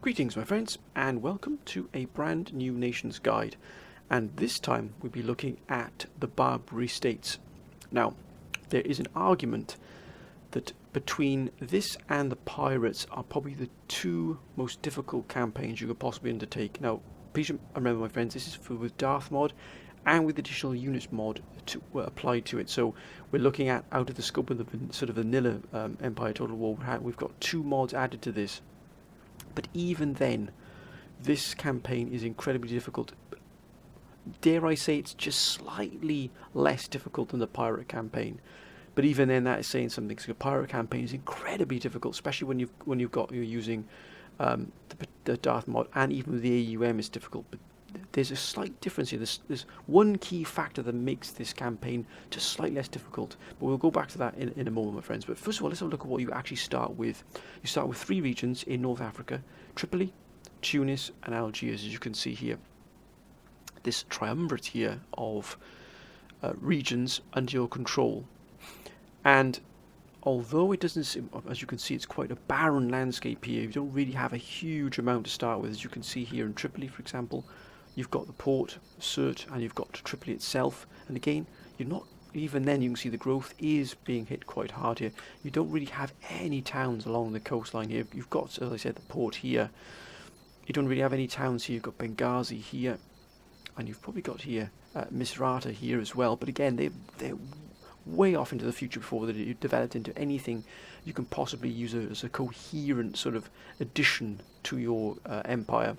Greetings my friends, and welcome to a brand new nations guide, and this time we'll be looking at the Barbary states. Now, there is an argument that between this and the pirates are probably the two most difficult campaigns you could possibly undertake. Now, please remember my friends, this is with Darth mod and with additional units mod applied to it. So we're looking at, out of the scope of the sort of vanilla Empire Total War, we've got two mods added to this. But even then, this campaign is incredibly difficult. Dare I say it's just slightly less difficult than the pirate campaign. But even then, that is saying something. So the pirate campaign is incredibly difficult, especially when you're using the Darth mod, and even with the AUM is difficult. But there's a slight difference here. There's one key factor that makes this campaign just slightly less difficult. But we'll go back to that in a moment, my friends. But first of all, let's have a look at what you actually start with. You start with 3 regions in North Africa: Tripoli, Tunis, and Algiers, as you can see here. This triumvirate here of regions under your control. And although it doesn't seem, as you can see, it's quite a barren landscape here. You don't really have a huge amount to start with. As you can see here in Tripoli, for example, you've got the port, Sirte, and you've got Tripoli itself. And again, you're not, even then you can see the growth is being hit quite hard here. You don't really have any towns along the coastline here. You've got, as I said, the port here. You don't really have any towns here. You've got Benghazi here, and you've probably got here Misrata here as well. But again, they're way off into the future before that it developed into anything you can possibly use as a coherent sort of addition to your empire.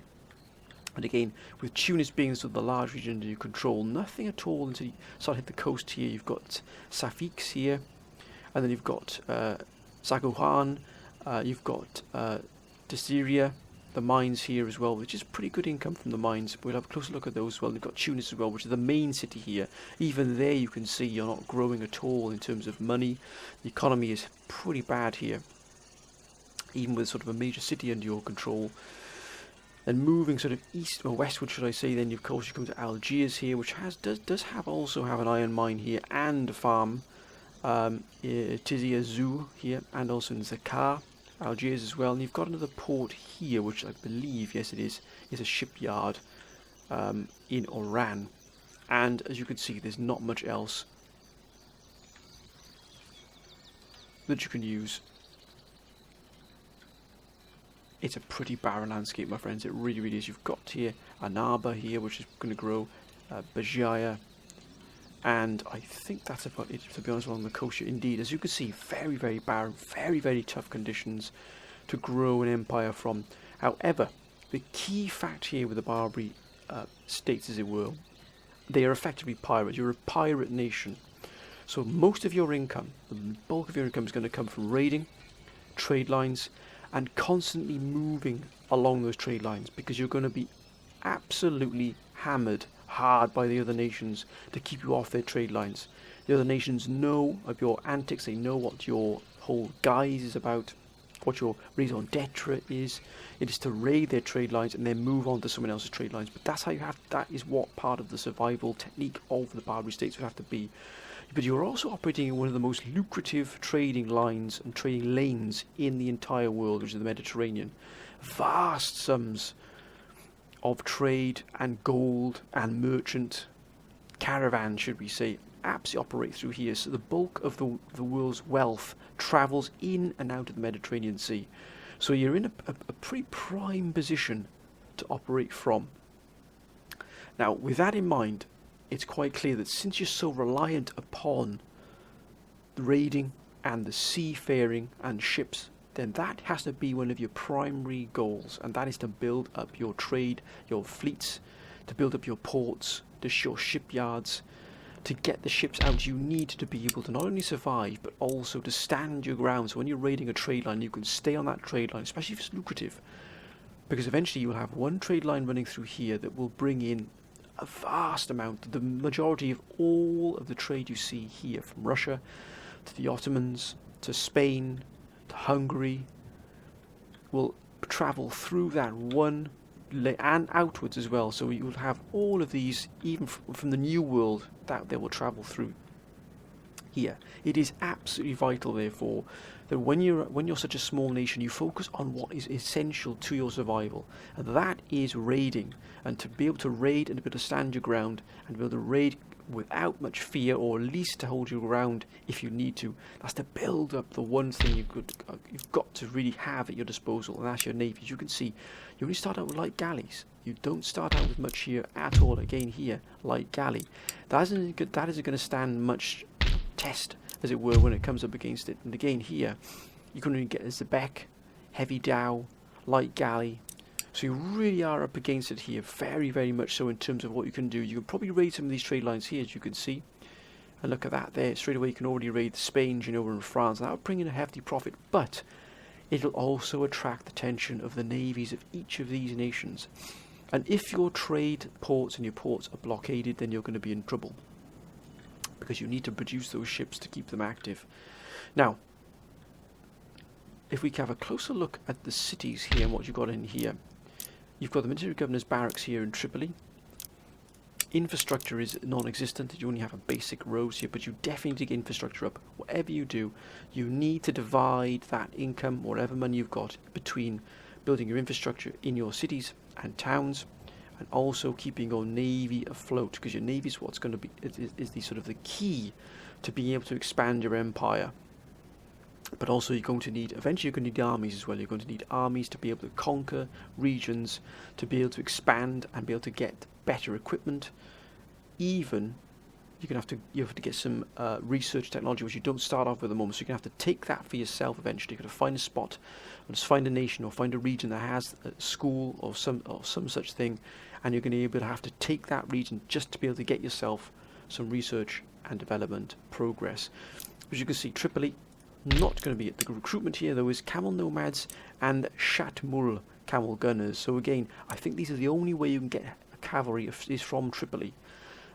And again, with Tunis being sort of the large region under your control, nothing at all until you start to hit the coast here. You've got Safiks here, and then you've got Saguhan, you've got Desiria, the mines here as well, which is pretty good income from the mines. We'll have a closer look at those as well. You've got Tunis as well, which is the main city here. Even there you can see you're not growing at all in terms of money. The economy is pretty bad here, even with sort of a major city under your control. Then moving sort of east or westward, should I say, then of course you come to Algiers here, which does also have an iron mine here and a farm. Tizi Ouzou here, and also in Zakar, Algiers as well. And you've got another port here, which I believe, yes it is a shipyard in Oran. And as you can see, there's not much else that you can use. It's a pretty barren landscape, my friends. It really, really is. You've got here Annaba here, which is going to grow, Bajaya, and I think that's about it, to be honest, along the coast here. Indeed, as you can see, very, very barren, very, very tough conditions to grow an empire from. However, the key fact here with the Barbary states, as it were, they are effectively pirates. You're a pirate nation. So most of your income, the bulk of your income, is going to come from raiding, trade lines, and constantly moving along those trade lines, because you're going to be absolutely hammered hard by the other nations to keep you off their trade lines. The other nations know of your antics. They know what your whole guise is about, what your raison d'etre is. It is to raid their trade lines and then move on to someone else's trade lines. But that's how you have. That is what part of the survival technique of the Barbary states would have to be. But you're also operating in one of the most lucrative trading lines and trading lanes in the entire world, which is the Mediterranean. Vast sums of trade and gold and merchant caravans, should we say, absolutely operate through here. So the bulk of the world's wealth travels in and out of the Mediterranean Sea. So you're in a pretty prime position to operate from. Now, with that in mind, it's quite clear that since you're so reliant upon the raiding and the seafaring and ships, then that has to be one of your primary goals, and that is to build up your trade, your fleets, to build up your ports, your shipyards, to get the ships out you need to be able to not only survive, but also to stand your ground. So when you're raiding a trade line, you can stay on that trade line, especially if it's lucrative, because eventually you will have one trade line running through here that will bring in a vast amount, the majority of all of the trade you see here, from Russia to the Ottomans to Spain to Hungary, will travel through that one and outwards as well. So you will have all of these, even from the New World, that they will travel through here. It is absolutely vital, therefore, that when you're such a small nation, you focus on what is essential to your survival, and that is raiding. And to be able to raid and to be able to stand your ground and be able to raid without much fear, or at least to hold your ground if you need to, that's to build up the one thing you've got to really have at your disposal, and that's your navy. As you can see, you only start out with light galleys. You don't start out with much here at all. Again, here, light galley. That isn't going to stand much test, as it were, when it comes up against it. And again, here, you're going to get as the Beck, heavy dhow, light galley. So you really are up against it here, very, very much so in terms of what you can do. You can probably raid some of these trade lines here, as you can see. And look at that there. Straight away, you can already raid Spain, Genoa, and France. That will bring in a hefty profit, but it'll also attract the attention of the navies of each of these nations. And if your trade ports and your ports are blockaded, then you're going to be in trouble, because you need to produce those ships to keep them active. Now, if we have a closer look at the cities here and what you've got in here, you've got the military governor's barracks here in Tripoli. Infrastructure is non-existent. You only have a basic roads here, but you definitely need to get infrastructure up. Whatever you do, you need to divide that income, whatever money you've got, between building your infrastructure in your cities and towns, and also keeping your navy afloat, because your navy is what's going to be is the sort of the key to being able to expand your empire. But also you're going to need, eventually you're going to need armies as well. You're going to need armies to be able to conquer regions, to be able to expand and be able to get better equipment. Even you have to get some research technology, which you don't start off with at the moment. So you're going to have to take that for yourself eventually. You're going to find a spot, or just find a nation or find a region that has a school or some such thing, and you're going to be able to have to take that region just to be able to get yourself some research and development progress. As you can see, Tripoli, not going to be it. The recruitment here, though, is camel nomads and Shatmul camel gunners. So again, I think these are the only way you can get cavalry is from Tripoli.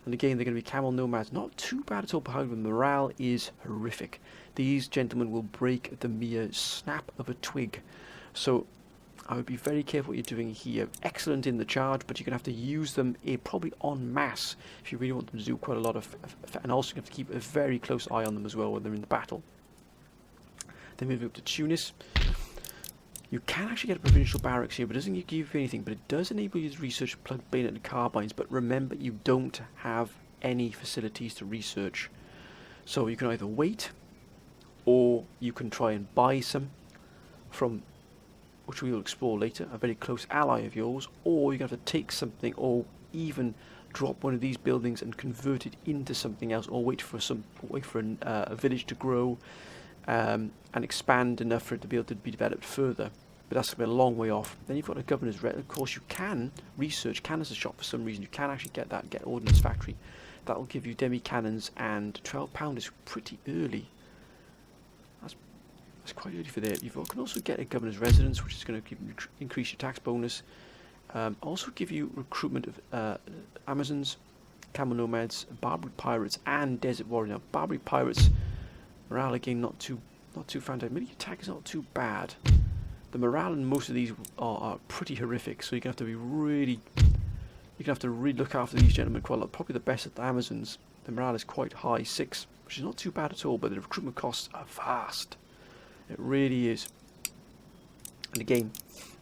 And again, they're going to be camel nomads. Not too bad at all, but however, the morale is horrific. These gentlemen will break the mere snap of a twig. So I would be very careful what you're doing here. Excellent in the charge, but you're going to have to use them probably en masse if you really want them to do quite a lot of... And also you have to keep a very close eye on them as well when they're in the battle. Then we move up to Tunis. You can actually get a provincial barracks here, but it doesn't give you anything. But it does enable you to research plug bayonet and carbines. But remember, you don't have any facilities to research. So you can either wait, or you can try and buy some from, which we will explore later, a very close ally of yours, or you're going to have to take something, or even drop one of these buildings and convert it into something else, or wait for a village to grow. And expand enough for it to be able to be developed further, but that's going to be a long way off. Then you've got a governor's of course. You can research cannons shop for some reason. You can actually get ordnance factory. That will give you demi cannons, and £12 is pretty early. That's quite early for there. You can also get a governor's residence, which is going to increase your tax bonus. Also give you recruitment of Amazons, camel nomads, Barbary pirates, and desert warrior. Now, Barbary pirates. Morale again not too fantastic. Military attack is not too bad. The morale in most of these are pretty horrific, so you're gonna have to really look after these gentlemen quite a lot. Probably the best at the Amazons. The morale is quite high, 6, which is not too bad at all, but the recruitment costs are vast. It really is. And again,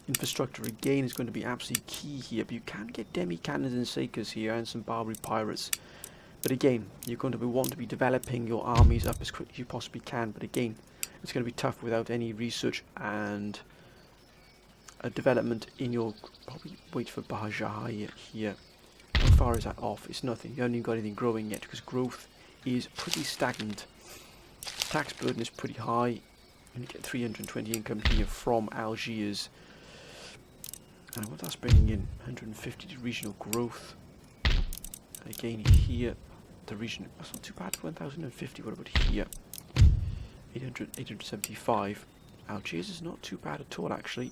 infrastructure again is going to be absolutely key here. But you can get demi cannons and sakers here and some Barbary pirates. But again, you're going to want to be developing your armies up as quickly as you possibly can. But again, it's going to be tough without any research and development in your... Probably wait for Bahajah here. How far is that off? It's nothing. You haven't even got anything growing yet, because growth is pretty stagnant. Tax burden is pretty high. And you get 320 income here from Algiers. And what that's bringing in, 150 to regional growth. Again here, the region, that's not too bad, 1050. What about here? 875. Algiers is not too bad at all, actually.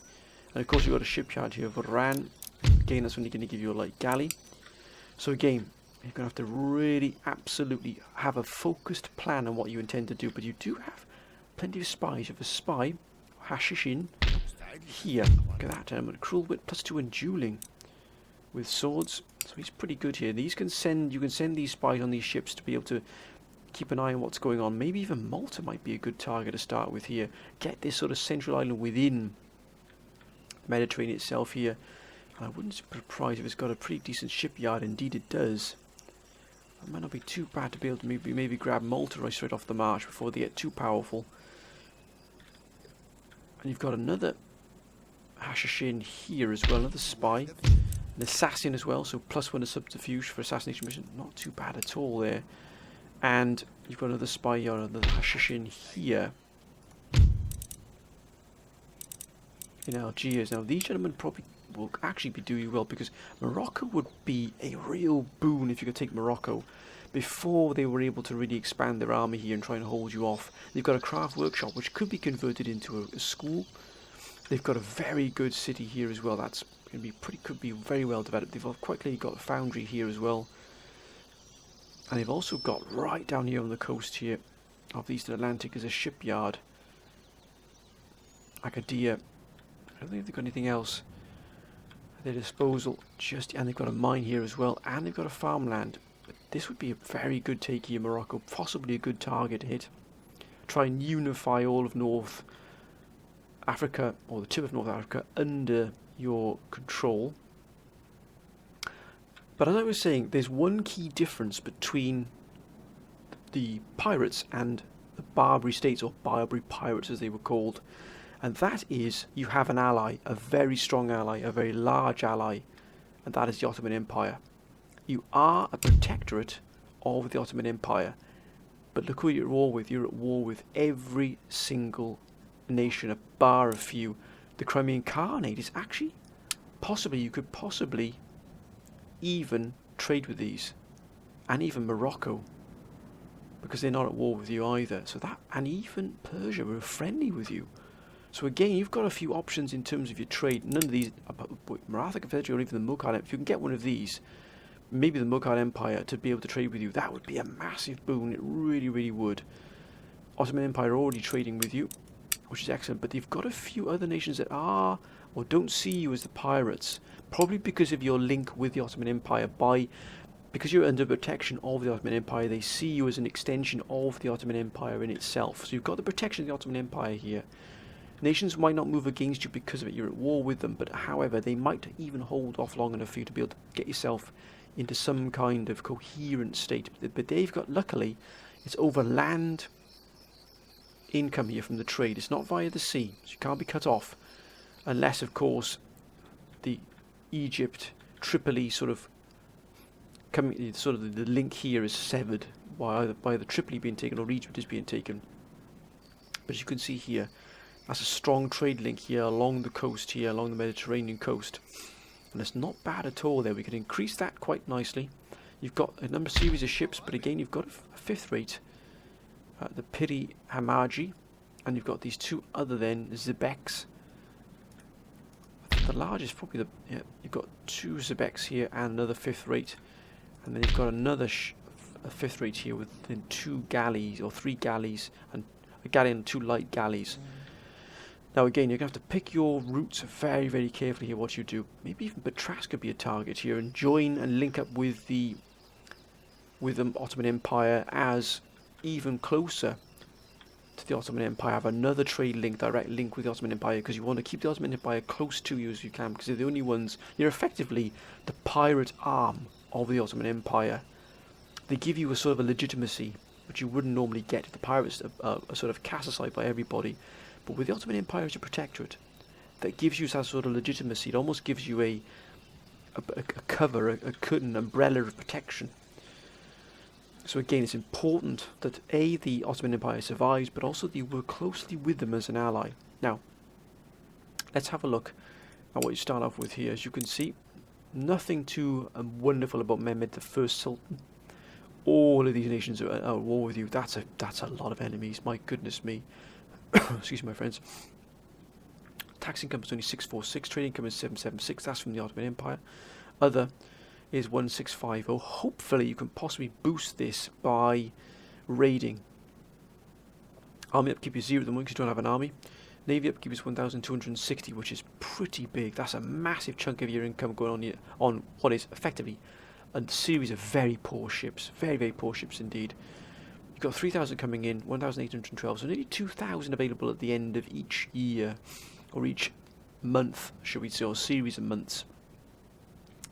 And of course you've got a shipyard here of Oran. Again, that's only going to give you a light galley. So again, you're going to have to really absolutely have a focused plan on what you intend to do. But you do have plenty of spies. You have a spy, Hashishin, here. Look at that gentleman. Cruel wit +2 in dueling with swords. So he's pretty good here. You can send these spies on these ships to be able to keep an eye on what's going on. Maybe even Malta might be a good target to start with here. Get this sort of central island within the Mediterranean itself here. And I wouldn't be surprised if it's got a pretty decent shipyard. Indeed it does. It might not be too bad to be able to maybe grab Malta right straight off the march before they get too powerful. And you've got another Hashashin here as well, another spy. An assassin as well, so +1 to subterfuge for assassination mission. Not too bad at all there. And you've got another spy yard, another Hashashin here in Algiers. Now these gentlemen probably will actually be doing well, because Morocco would be a real boon if you could take Morocco before they were able to really expand their army here and try and hold you off. They've got a craft workshop which could be converted into a school. They've got a very good city here as well. That's going to be could be very well developed. They've quite clearly got a foundry here as well. And they've also got right down here on the coast here of the Eastern Atlantic as a shipyard. Agadir. I don't think they've got anything else at their disposal. And they've got a mine here as well. And they've got a farmland. But this would be a very good take here, Morocco. Possibly a good target hit. Try and unify all of North Africa, or the tip of North Africa, under your control. But as I was saying, there's one key difference between the pirates and the Barbary states, or Barbary pirates as they were called, and that is you have an ally, a very strong ally, a very large ally, and that is the Ottoman Empire. You are a protectorate of the Ottoman Empire, but look who you're at war with. You're at war with every single nation, bar a few. The Crimean Khanate is actually you could possibly even trade with these, and even Morocco, because they're not at war with you either. So that, and even Persia were friendly with you. So again, you've got a few options in terms of your trade. None of these, Maratha Confederacy or even the Mughal, if you can get one of these, maybe the Mughal Empire, to be able to trade with you, that would be a massive boon. It really, really would. Ottoman Empire are already trading with you, which is excellent, but you've got a few other nations that are, or don't see you as the pirates, probably because of your link with the Ottoman Empire. Because you're under protection of the Ottoman Empire, they see you as an extension of the Ottoman Empire in itself. So you've got the protection of the Ottoman Empire here. Nations might not move against you because of it, you're at war with them, but however, they might even hold off long enough for you to be able to get yourself into some kind of coherent state. But they've got, luckily, it's over land income here from the trade. It's not via the sea, so you can't be cut off, unless of course the Egypt Tripoli sort of coming, sort of the link here is severed by either Tripoli being taken or Egypt is being taken. But as you can see here, that's a strong trade link here along the coast here, along the Mediterranean coast, and it's not bad at all there. We can increase that quite nicely. You've got a series of ships, but again you've got a fifth rate, the Piri Hamaji, and you've got these two other then Zebeks. I think the largest probably you've got two Zebeks here and another fifth rate, and then you've got another a fifth rate here with then two galleys or three galleys, and a galley and two light galleys. Now again, you're going to have to pick your routes very, very carefully here what you do. Maybe even Batras could be a target here, and join and link up with the Ottoman Empire as even closer to the Ottoman Empire. Have another trade link, direct link with the Ottoman Empire, because you want to keep the Ottoman Empire close to you as you can, because they're the only ones. You're effectively the pirate arm of the Ottoman Empire. They give you a sort of a legitimacy which you wouldn't normally get if the pirates are sort of cast aside by everybody. But with the Ottoman Empire as a protectorate, that gives you that sort of legitimacy. It almost gives you a cover, a curtain, umbrella of protection. So again, it's important that the Ottoman Empire survives, but also that you work closely with them as an ally. Now, let's have a look at what you start off with here. As you can see, nothing too wonderful about Mehmed the First Sultan. All of these nations are at war with you. That's a lot of enemies. My goodness me. Excuse me, my friends. Tax income is only 646. Trading income is 776. That's from the Ottoman Empire. Other is 1650. Hopefully you can possibly boost this by raiding. Army upkeep is 0 at the moment because you don't have an army. Navy upkeep is 1260, which is pretty big. That's a massive chunk of your income going on here, on what is effectively a series of very poor ships. Very, very poor ships indeed. You've got 3,000 coming in, 1,812, so nearly 2,000 available at the end of each year, or each month, should we say, or series of months,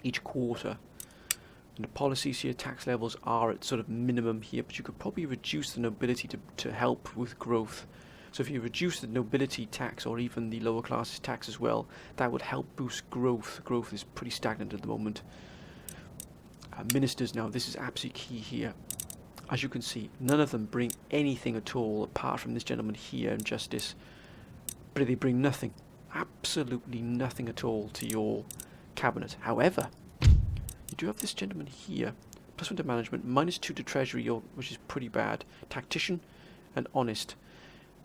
each quarter. And the policies here, tax levels are at sort of minimum here, but you could probably reduce the nobility to help with growth. So if you reduce the nobility tax, or even the lower classes tax as well, that would help boost growth. Growth is pretty stagnant at the moment. Ministers now, this is absolutely key here. As you can see, none of them bring anything at all apart from this gentleman here in justice. But they bring nothing, absolutely nothing at all to your cabinet. However, you do have this gentleman here, +1 to management, -2 to treasury, which is pretty bad. Tactician and honest.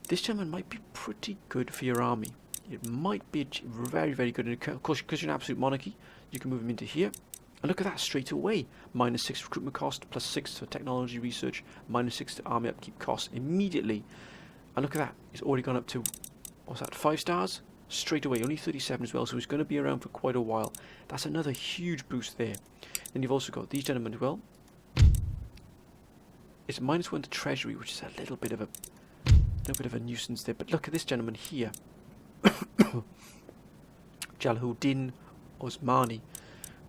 This gentleman might be pretty good for your army. It might be very, very good. And of course, because you're an absolute monarchy, you can move him into here. And look at that straight away. -6 recruitment cost, +6 for technology research, -6 to army upkeep costs immediately. And look at that. It's already gone up to, what's that, 5 stars? Straight away, only 37 as well, so he's going to be around for quite a while. That's another huge boost there. Then you've also got these gentlemen as well. It's -1 to treasury, which is a little bit of a nuisance there. But look at this gentleman here. Jalaluddin Osmani.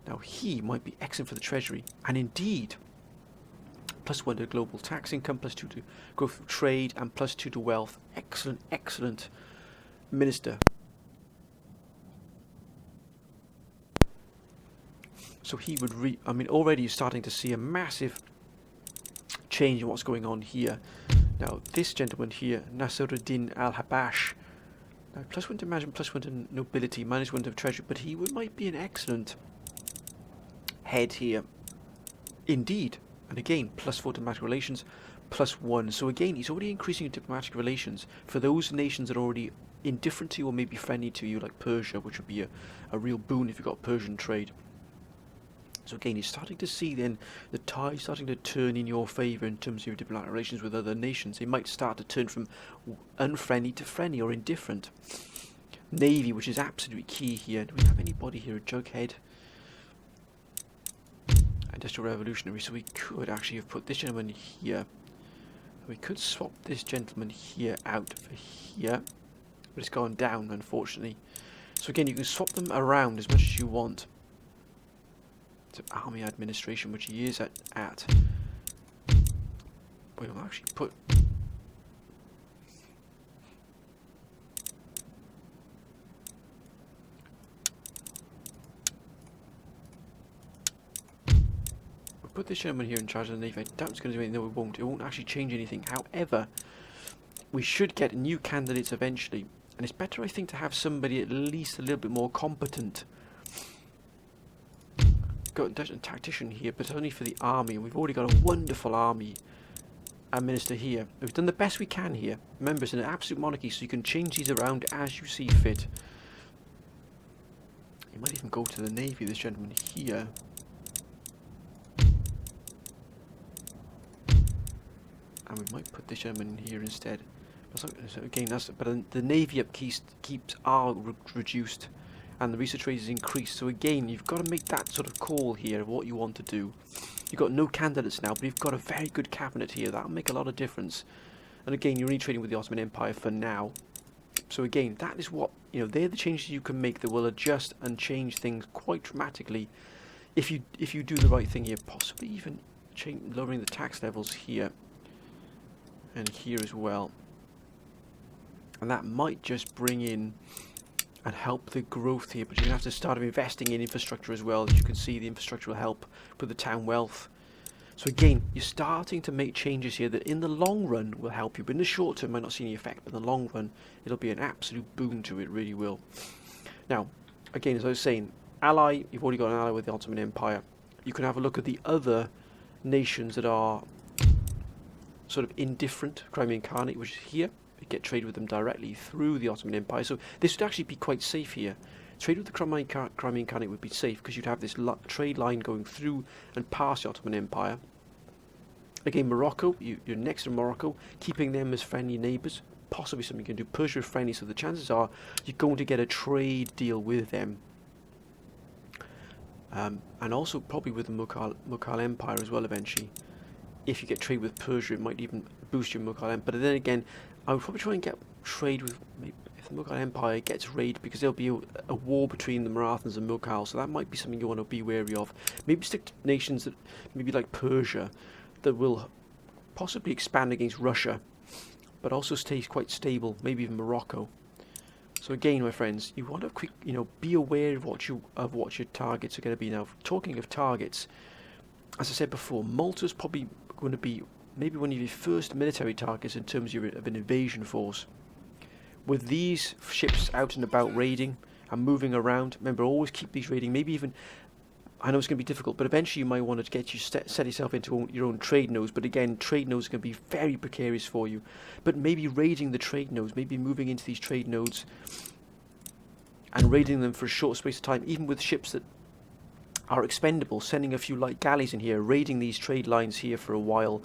Now he might be excellent for the treasury, and indeed, +1 to global tax income, +2 to growth of trade, and +2 to wealth. Excellent, excellent minister. So he would already you're starting to see a massive change in what's going on here. Now this gentleman here, Nasruddin al-Habash, now +1 to management, +1 to nobility, -1 to treasury, but he might be an excellent head here. Indeed. And again, +4 diplomatic relations, +1. So again, he's already increasing your diplomatic relations for those nations that are already indifferent to you or maybe friendly to you, like Persia, which would be a real boon if you've got Persian trade. So again, you're starting to see then the tide starting to turn in your favour in terms of your diplomatic relations with other nations. They might start to turn from unfriendly to friendly or indifferent. Navy, which is absolutely key here. Do we have anybody here? A Jughead? Industrial Revolutionary. So we could actually have put this gentleman here. We could swap this gentleman here out for here. But it's gone down, unfortunately. So again, you can swap them around as much as you want. To army administration, which he is at. We'll actually put this gentleman here in charge of the Navy. I doubt it's going to do anything. No, it won't. It won't actually change anything. However, we should get new candidates eventually, and it's better, I think, to have somebody at least a little bit more competent. Got a tactician here, but it's only for the army. We've already got a wonderful army minister here. We've done the best we can here. Remember, it's an absolute monarchy, so you can change these around as you see fit. You might even go to the Navy, this gentleman here. And we might put this gentleman in here instead. So again, but the Navy upkeeps are reduced, and the research rate is increased. So again, you've got to make that sort of call here of what you want to do. You've got no candidates now, but you've got a very good cabinet here. That'll make a lot of difference. And again, you're only trading with the Ottoman Empire for now. So again, that is what, they're the changes you can make that will adjust and change things quite dramatically if you do the right thing here. Possibly even lowering the tax levels here and here as well. And that might just bring in and help the growth here, but you're going to have to start investing in infrastructure as well. As you can see, the infrastructure will help with the town wealth. So again, you're starting to make changes here that in the long run will help you, but in the short term might not see any effect, but in the long run it'll be an absolute boon to it, really will. Now, again, as I was saying, ally, you've already got an ally with the Ottoman Empire. You can have a look at the other nations that are sort of indifferent. Crimean Khanate, which is here. Get trade with them directly through the Ottoman Empire. So this would actually be quite safe here. Trade with the Crimean Khanate would be safe because you'd have this trade line going through and past the Ottoman Empire. Again, Morocco, you're next to Morocco, keeping them as friendly neighbours. Possibly something you can do. Persia is friendly, so the chances are you're going to get a trade deal with them. And also probably with the Mughal Empire as well eventually. if you get trade with Persia, it might even boost your Mughal Empire. But then again, I would probably try and get trade with, maybe if the Mughal Empire gets raided, because there'll be a war between the Marathas and Mughal, so that might be something you want to be wary of. Maybe stick to nations that, maybe like Persia, that will possibly expand against Russia, but also stay quite stable, maybe even Morocco. So again, my friends, you want to be aware of what your targets are going to be. Now, talking of targets, as I said before, Malta's probably going to be maybe one of your first military targets in terms of an invasion force. With these ships out and about raiding and moving around, remember, always keep these raiding. Maybe even, I know it's going to be difficult, but eventually you might want to get set yourself into your own trade nodes. But again, trade nodes are going to be very precarious for you. But maybe raiding the trade nodes, maybe moving into these trade nodes and raiding them for a short space of time, even with ships that are expendable, sending a few light galleys in here, raiding these trade lines here for a while.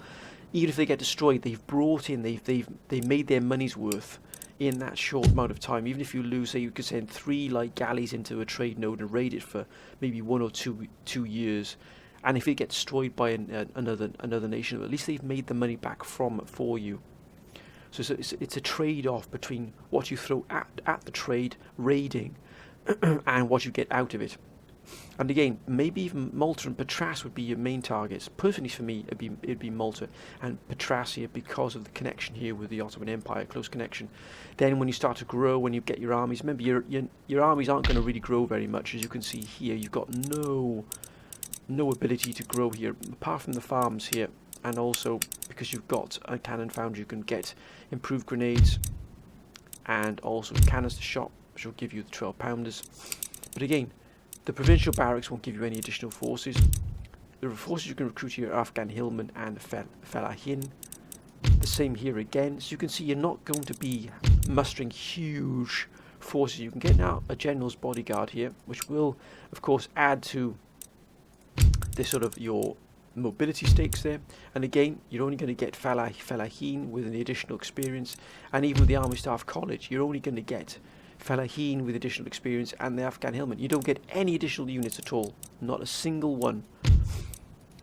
Even if they get destroyed, they've brought in, they've made their money's worth in that short amount of time. Even if you lose, say you could send 3 light galleys into a trade node and raid it for maybe 1 or 2 years, and if it gets destroyed by another nation, at least they've made the money back from it for you. So it's a trade-off between what you throw at the trade, raiding, and what you get out of it. And again, maybe even Malta and Patras would be your main targets. Personally, for me, it'd be Malta and Patras here because of the connection here with the Ottoman Empire, close connection. Then when you start to grow, when you get your armies, remember your armies aren't going to really grow very much. As you can see here, you've got no ability to grow here, apart from the farms here, and also because you've got a cannon foundry, you can get improved grenades and also canister shot, which will give you the 12-pounders. But again, the provincial barracks won't give you any additional forces. The forces you can recruit here are Afghan hillmen and Felahin. The same here again. So you can see you're not going to be mustering huge forces. You can get now a general's bodyguard here, which will, of course, add to this sort of your mobility stakes there. And again, you're only going to get Felahin with an additional experience. And even with the Army Staff College, you're only going to get Felahin with additional experience and the Afghan hillmen. You don't get any additional units at all, not a single one.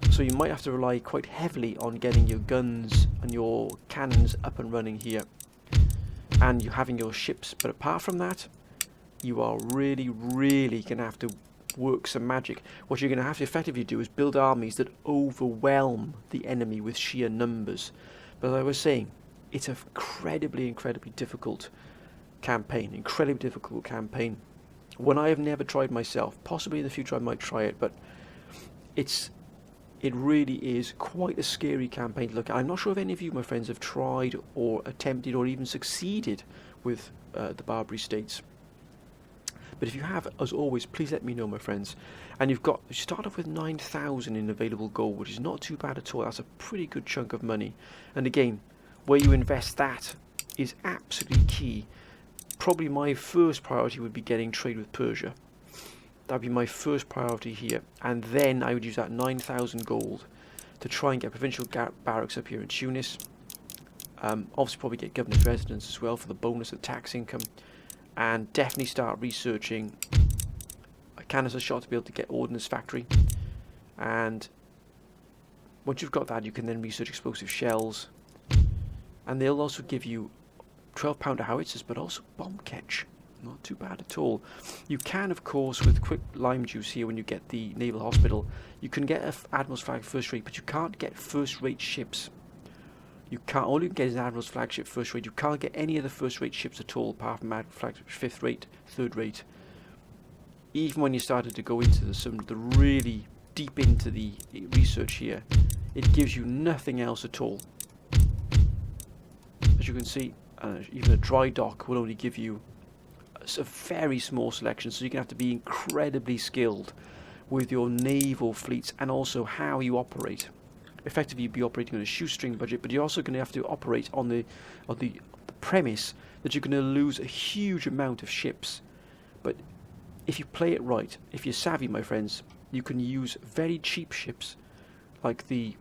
So you might have to rely quite heavily on getting your guns and your cannons up and running here, and you having your ships. But apart from that, you are really going to have to work some magic. What you're going to have to effectively do is build armies that overwhelm the enemy with sheer numbers. But as I was saying, it's an incredibly difficult campaign, one I have never tried myself. Possibly in the future I might try it, but it really is quite a scary campaign to look at. I'm not sure if any of you, my friends, have tried or attempted or even succeeded with the Barbary states. But if you have, as always, please let me know, my friends. And you start off with 9,000 in available gold, which is not too bad at all. That's a pretty good chunk of money. And again, where you invest that is absolutely key. Probably my first priority would be getting trade with Persia. That would be my first priority here. And then I would use that 9,000 gold to try and get provincial barracks up here in Tunis. Obviously probably get governor's residence as well for the bonus of tax income. And definitely start researching a canister shot to be able to get ordnance factory. And once you've got that, you can then research explosive shells. And they'll also give you 12-pounder howitzers, but also bomb catch. Not too bad at all. You can, of course, with quick lime juice here, when you get the naval hospital, you can get an admiral's flag first rate, but you can't get first rate ships. You can't, all you can get is an admiral's flagship first rate. You can't get any other first rate ships at all, apart from admiral's flagship fifth rate, third rate. Even when you started to go into the really deep into the research here, it gives you nothing else at all. As you can see, even a dry dock will only give you a very small selection, so you're going to have to be incredibly skilled with your naval fleets and also how you operate. Effectively, you'd be operating on a shoestring budget, but you're also going to have to operate on the premise that you're going to lose a huge amount of ships. But if you play it right, if you're savvy, my friends, you can use very cheap ships like the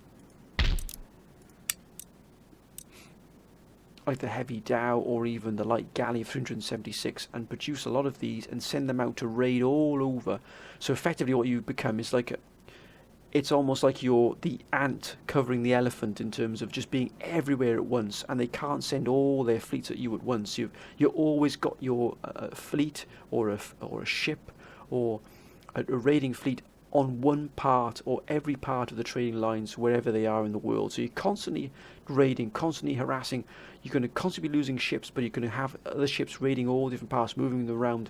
heavy Dow or even the light galley of 376 and produce a lot of these and send them out to raid all over. So effectively what you become is like it's almost like you're the ant covering the elephant in terms of just being everywhere at once, and they can't send all their fleets at you at once. You always got your fleet or a ship or a raiding fleet on one part or every part of the trading lines wherever they are in the world. So you're constantly raiding, constantly harassing. You're going to constantly be losing ships, but you're going to have other ships raiding all different parts, moving them around.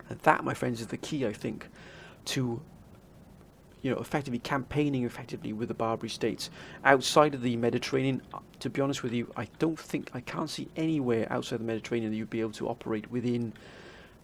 And that, my friends, is the key, I think, to effectively campaigning effectively with the Barbary states outside of the Mediterranean. To be honest with you, I can't see anywhere outside the Mediterranean that you'd be able to operate within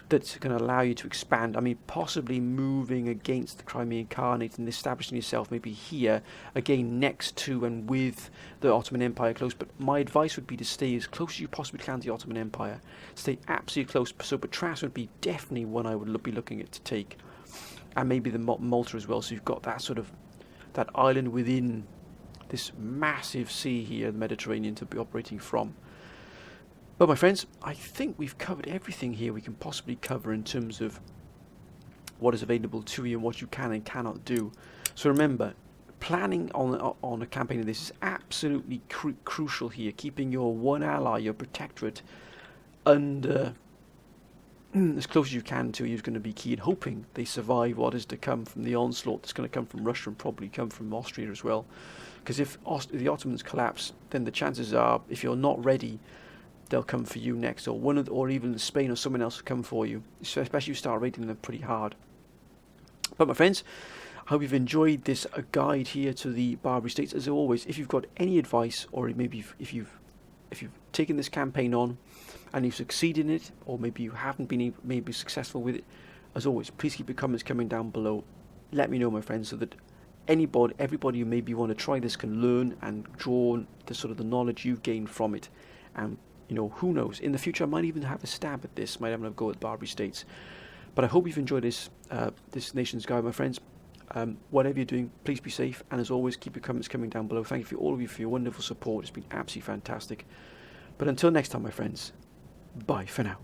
that's going to allow you to expand. I mean, possibly moving against the Crimean Khanate and establishing yourself maybe here, again, next to and with the Ottoman Empire close. But my advice would be to stay as close as you possibly can to the Ottoman Empire. Stay absolutely close. So Patras would be definitely one I would be looking at to take. And maybe the Malta as well. So you've got that island within this massive sea here, the Mediterranean, to be operating from. But my friends, I think we've covered everything here we can possibly cover in terms of what is available to you and what you can and cannot do. So remember, planning on a campaign of this is absolutely crucial here. Keeping your one ally, your protectorate, under as close as you can to you is going to be key, and hoping they survive what is to come from the onslaught that's going to come from Russia and probably come from Austria as well. Because if the Ottomans collapse, then the chances are, if you're not ready, they'll come for you next, or even Spain or someone else will come for you, so especially if you start raiding them pretty hard. But my friends, I hope you've enjoyed this guide here to the Barbary states. As always, if you've got any advice, or maybe if you've taken this campaign on and you've succeeded in it, or maybe you haven't been maybe successful with it, as always, please keep your comments coming down below. Let me know, my friends, so that everybody who maybe want to try this can learn and draw the knowledge you've gained from it. And who knows, in the future I might even have a stab at this, might have a go at Barbary states. But I hope you've enjoyed this nation's guide, my friends. Whatever you're doing, please be safe, and as always, keep your comments coming down below. Thank you all of you for your wonderful support. It's been absolutely fantastic. But until next time, my friends, bye for now.